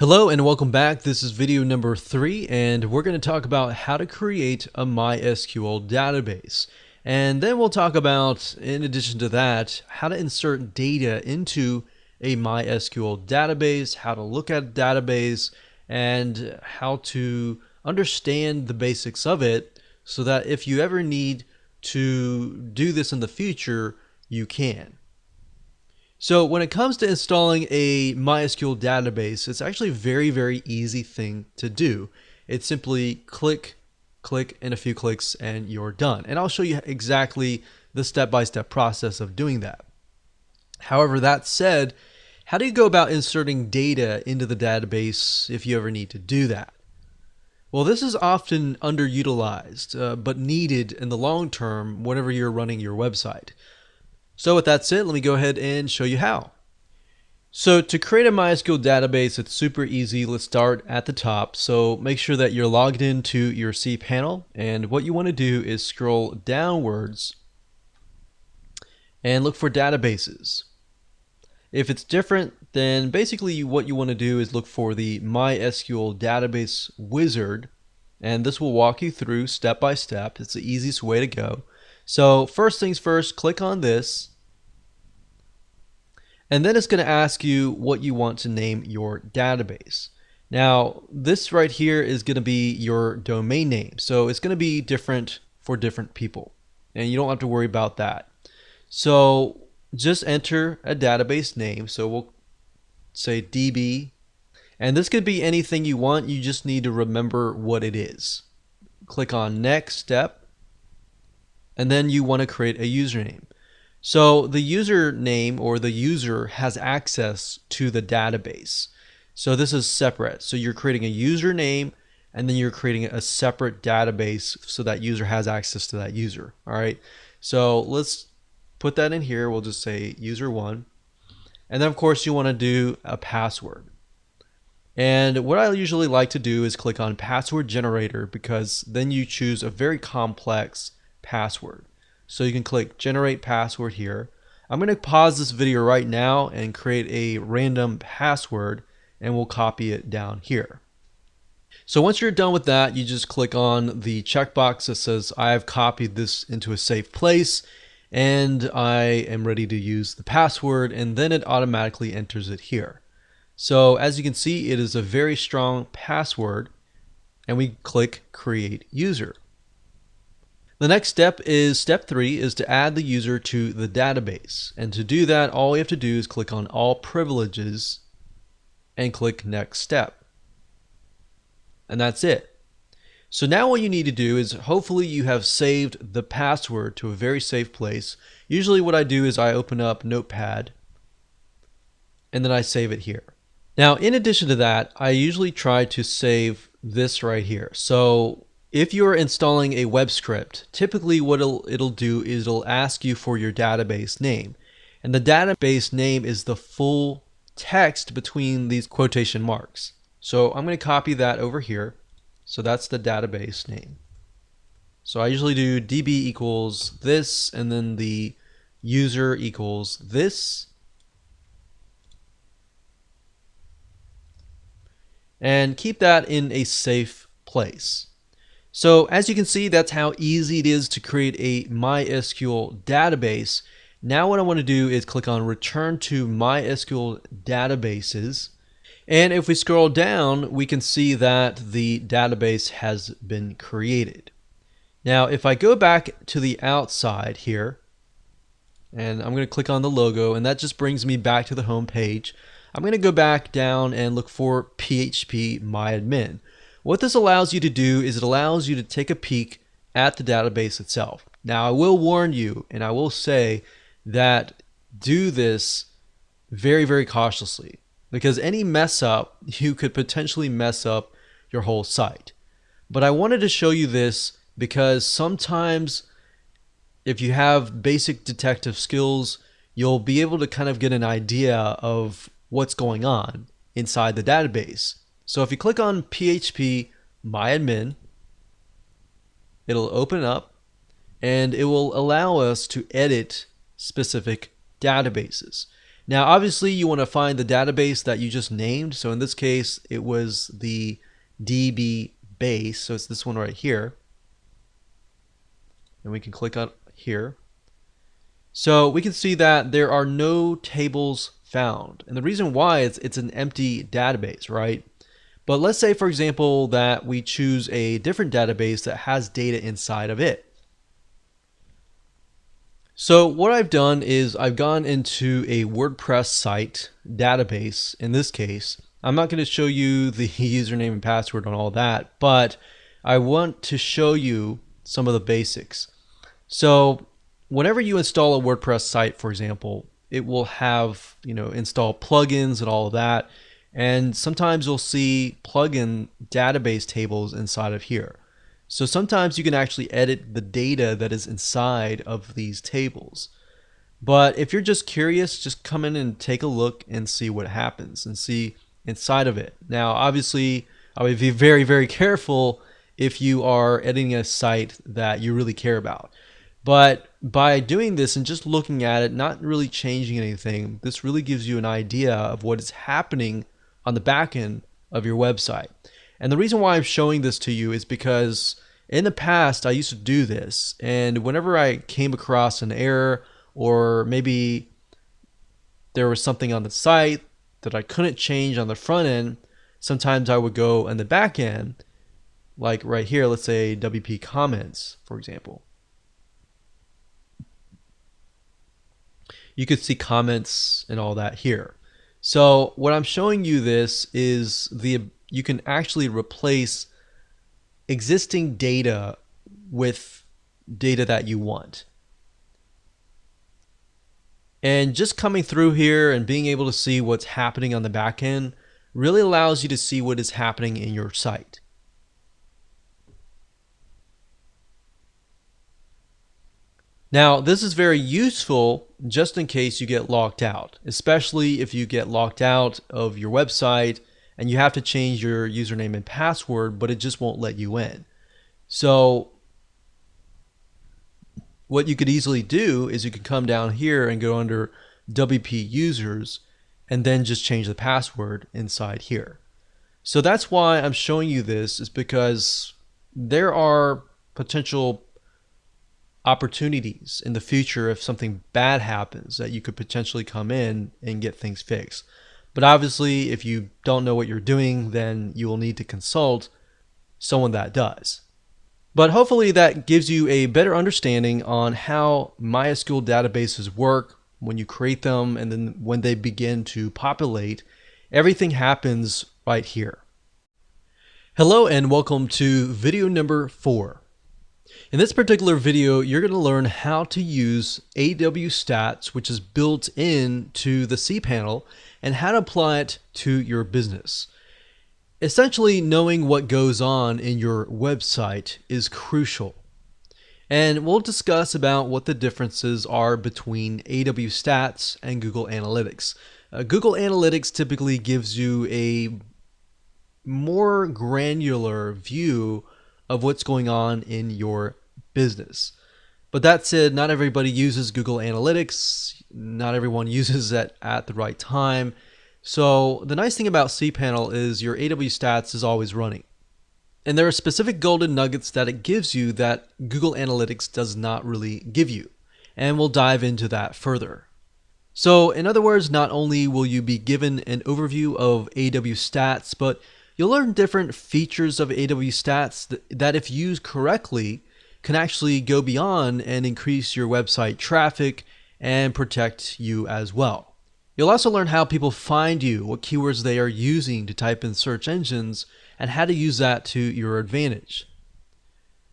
Hello and welcome back. This is video number 3 and we're going to talk about how to create a MySQL database. And then we'll talk about, in addition to that, how to insert data into a MySQL database, how to look at a database, and how to understand the basics of it so that if you ever need to do this in the future, you can. So when it comes to installing a MySQL database, it's actually a very easy thing to do. It's simply click, and a few clicks and you're done. And I'll show you exactly the step-by-step process of doing that. However, that said, how do you go about inserting data into the database if you ever need to do that? Well, this is often underutilized, but needed in the long term whenever you're running your website. So with that said, let me go ahead and show you how. So to create a MySQL database, it's super easy. Let's start at the top. So make sure that you're logged into your cPanel, and what you want to do is scroll downwards and look for databases. If it's different, then basically what you want to do is look for the MySQL database wizard, and this will walk you through step by step. It's the easiest way to go. So first things first, click on this, and then it's going to ask you what you want to name your database. Now this right here is going to be your domain name, so it's going to be different for different people, and you don't have to worry about that. So just enter a database name, so we'll say DB, and this could be anything you want. You just need to remember what it is. Click on next step. And then you want to create a username. So the username or the user has access to the database. So this is separate. So you're creating a username and then you're creating a separate database so that user has access to that user. All right. So let's put that in here. We'll just say user1. And then of course you want to do a password. And what I usually like to do is click on password generator, because then you choose a very complex password. So you can click generate password here. I'm going to pause this video right now and create a random password, and we'll copy it down here. So once you're done with that, you just click on the checkbox that says I have copied this into a safe place and I am ready to use the password, and then it automatically enters it here. So as you can see, it is a very strong password, and we click create user. The next step is step 3, is to add the user to the database. And to do that, all we have to do is click on all privileges and click next step. And that's it. So now what you need to do is, hopefully you have saved the password to a very safe place. Usually what I do is I open up Notepad and then I save it here. Now in addition to that, I usually try to save this right here. So if you're installing a web script, typically what it'll do is it'll ask you for your database name. And the database name is the full text between these quotation marks. So I'm going to copy that over here. So that's the database name. So I usually do db equals this, and then the user equals this. And keep that in a safe place. So as you can see, that's how easy it is to create a MySQL database. Now what I want to do is click on return to MySQL databases. And if we scroll down, we can see that the database has been created. Now if I go back to the outside here, and I'm going to click on the logo, and that just brings me back to the home page. I'm going to go back down and look for PHP MyAdmin. What this allows you to do is it allows you to take a peek at the database itself. Now I will warn you, and I will say that do this very cautiously, because any mess up, you could potentially mess up your whole site. But I wanted to show you this because sometimes if you have basic detective skills, you'll be able to kind of get an idea of what's going on inside the database. So if you click on PHP MyAdmin, it'll open up and it will allow us to edit specific databases. Now, obviously, you want to find the database that you just named. So in this case, it was the DB base. So it's this one right here. And we can click on here. So we can see that there are no tables found. And the reason why is it's an empty database, right? But let's say, for example, that we choose a different database that has data inside of it. So what I've done is I've gone into a WordPress site database. In this case, I'm not going to show you the username and password on all that, but I want to show you some of the basics. So whenever you install a WordPress site, for example, it will have, install plugins and all of that. And sometimes you'll see plugin database tables inside of here. So sometimes you can actually edit the data that is inside of these tables. But if you're just curious, just come in and take a look and see what happens and see inside of it. Now, obviously, I would be very, very careful if you are editing a site that you really care about. But by doing this and just looking at it, not really changing anything, this really gives you an idea of what is happening on the back end of your website. And the reason why I'm showing this to you is because in the past I used to do this, and whenever I came across an error or maybe there was something on the site that I couldn't change on the front end, sometimes I would go on the back end, like right here, let's say WP comments, for example. You could see comments and all that here. So what I'm showing you this is you can actually replace existing data with data that you want. And just coming through here and being able to see what's happening on the back end really allows you to see what is happening in your site. Now, this is very useful just in case you get locked out, especially if you get locked out of your website and you have to change your username and password, but it just won't let you in. So what you could easily do is you could come down here and go under WP users and then just change the password inside here. So that's why I'm showing you this, is because there are potential opportunities in the future if something bad happens that you could potentially come in and get things fixed. But obviously, if you don't know what you're doing, then you will need to consult someone that does. But hopefully that gives you a better understanding on how MySQL databases work when you create them, and then when they begin to populate, everything happens right here. Hello and welcome to video number 4. In this particular video, you're going to learn how to use AW Stats, which is built into the cPanel, and how to apply it to your business. Essentially, knowing what goes on in your website is crucial. And we'll discuss about what the differences are between AW Stats and Google Analytics. Google Analytics typically gives you a more granular view of what's going on in your business. But that said, not everybody uses Google Analytics. Not everyone uses it at the right time. So the nice thing about cPanel is your AW Stats is always running. And there are specific golden nuggets that it gives you that Google Analytics does not really give you. And we'll dive into that further. So in other words, not only will you be given an overview of AW Stats, but you'll learn different features of AW Stats that if used correctly can actually go beyond and increase your website traffic and protect you as well. You'll also learn how people find you, what keywords they are using to type in search engines, and how to use that to your advantage.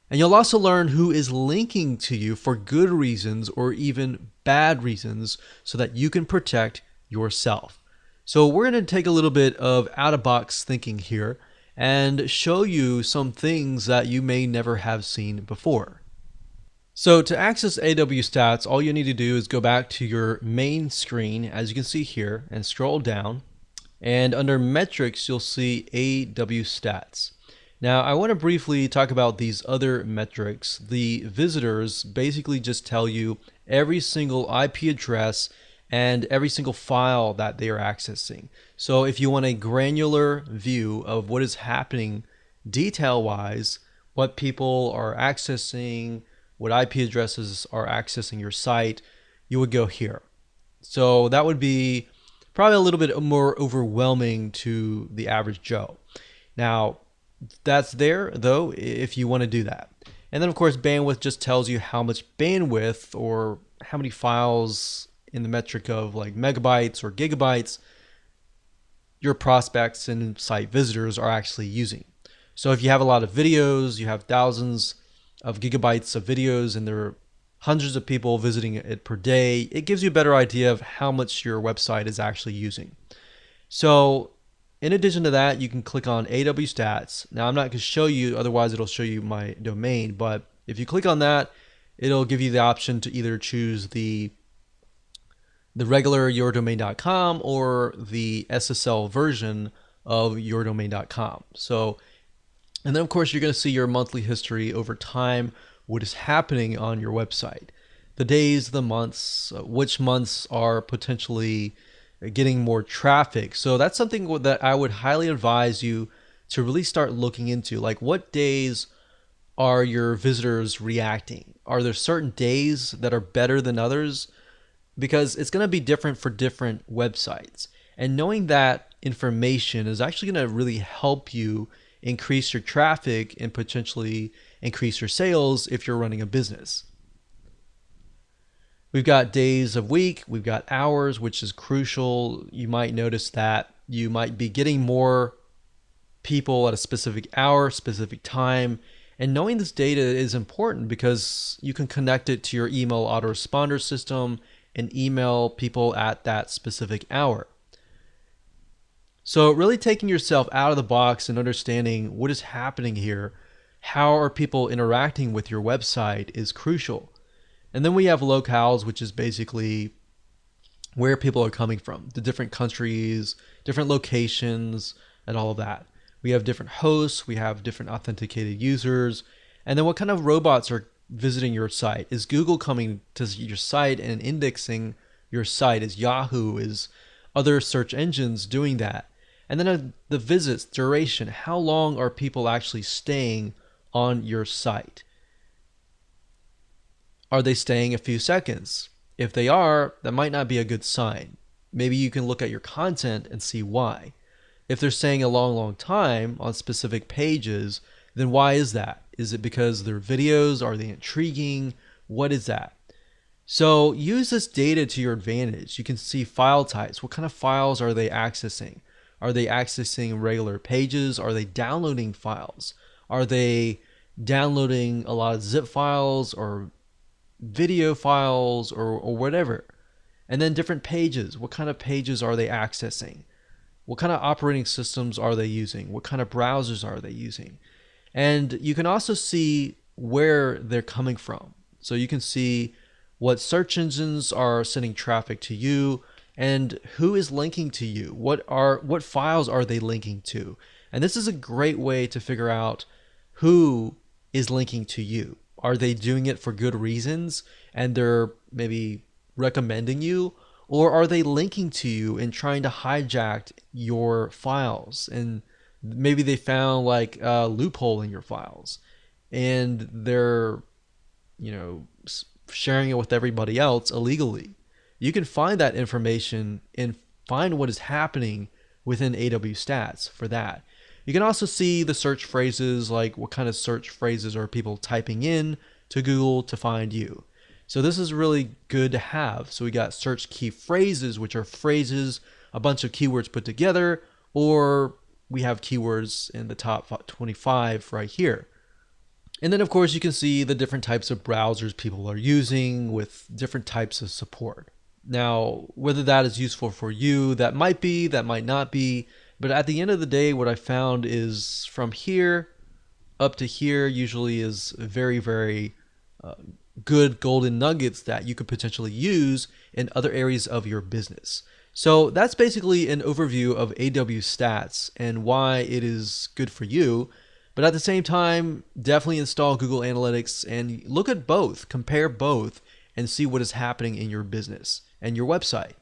And you'll also learn who is linking to you for good reasons or even bad reasons so that you can protect yourself. So we're going to take a little bit of out-of-box thinking here and show you some things that you may never have seen before. So to access AW Stats, all you need to do is go back to your main screen, as you can see here, and scroll down. And under Metrics, you'll see AW Stats. Now, I want to briefly talk about these other metrics. The visitors basically just tell you every single IP address and every single file that they are accessing. So if you want a granular view of what is happening detail-wise, what people are accessing, what IP addresses are accessing your site, you would go here. So that would be probably a little bit more overwhelming to the average Joe. Now, that's there though if you want to do that. And then of course bandwidth just tells you how much bandwidth or how many files in the metric of like megabytes or gigabytes your prospects and site visitors are actually using. So if you have a lot of videos, you have thousands of gigabytes of videos and there are hundreds of people visiting it per day, it gives you a better idea of how much your website is actually using. So in addition to that, you can click on AW Stats. Now I'm not going to show you, otherwise it'll show you my domain, but if you click on that, it'll give you the option to either choose the regular yourdomain.com or the SSL version of yourdomain.com. So, and then of course you're going to see your monthly history over time, what is happening on your website, the days, the months, which months are potentially getting more traffic. So that's something that I would highly advise you to really start looking into. Like, what days are your visitors reacting? Are there certain days that are better than others? Because it's going to be different for different websites. And knowing that information is actually going to really help you increase your traffic and potentially increase your sales if you're running a business. We've got days of week, we've got hours, which is crucial. You might notice that you might be getting more people at a specific hour, specific time. And knowing this data is important because you can connect it to your email autoresponder system and email people at that specific hour. So really taking yourself out of the box and understanding what is happening here, how are people interacting with your website is crucial. And then we have locales, which is basically where people are coming from, the different countries, different locations, and all of that. We have different hosts, we have different authenticated users, and then what kind of robots are visiting your site? Is Google coming to your site and indexing your site? Is Yahoo, is other search engines doing that? And then the visits, duration, how long are people actually staying on your site? Are they staying a few seconds? If they are, that might not be a good sign. Maybe you can look at your content and see why. If they're staying a long time on specific pages, then why is that? Is it because their videos? Are they intriguing? What is that? So use this data to your advantage. You can see file types. What kind of files are they accessing? Are they accessing regular pages? Are they downloading files? Are they downloading a lot of zip files or video files or whatever? And then different pages. What kind of pages are they accessing? What kind of operating systems are they using? What kind of browsers are they using? And you can also see where they're coming from. So you can see what search engines are sending traffic to you and who is linking to you. What files are they linking to? And this is a great way to figure out who is linking to you. Are they doing it for good reasons and they're maybe recommending you? Or are they linking to you and trying to hijack your files? And maybe they found like a loophole in your files and they're, sharing it with everybody else illegally. You can find that information and find what is happening within AW Stats for that. You can also see the search phrases, like what kind of search phrases are people typing in to Google to find you. So this is really good to have. So we got search key phrases, which are phrases, a bunch of keywords put together, or we have keywords in the top 25 right here. And then of course you can see the different types of browsers people are using with different types of support. Now, whether that is useful for you, that might be, that might not be. But at the end of the day, what I found is from here up to here usually is very, very good golden nuggets that you could potentially use in other areas of your business. So that's basically an overview of AW Stats and why it is good for you. But at the same time, definitely install Google Analytics and look at both, compare both, and see what is happening in your business and your website.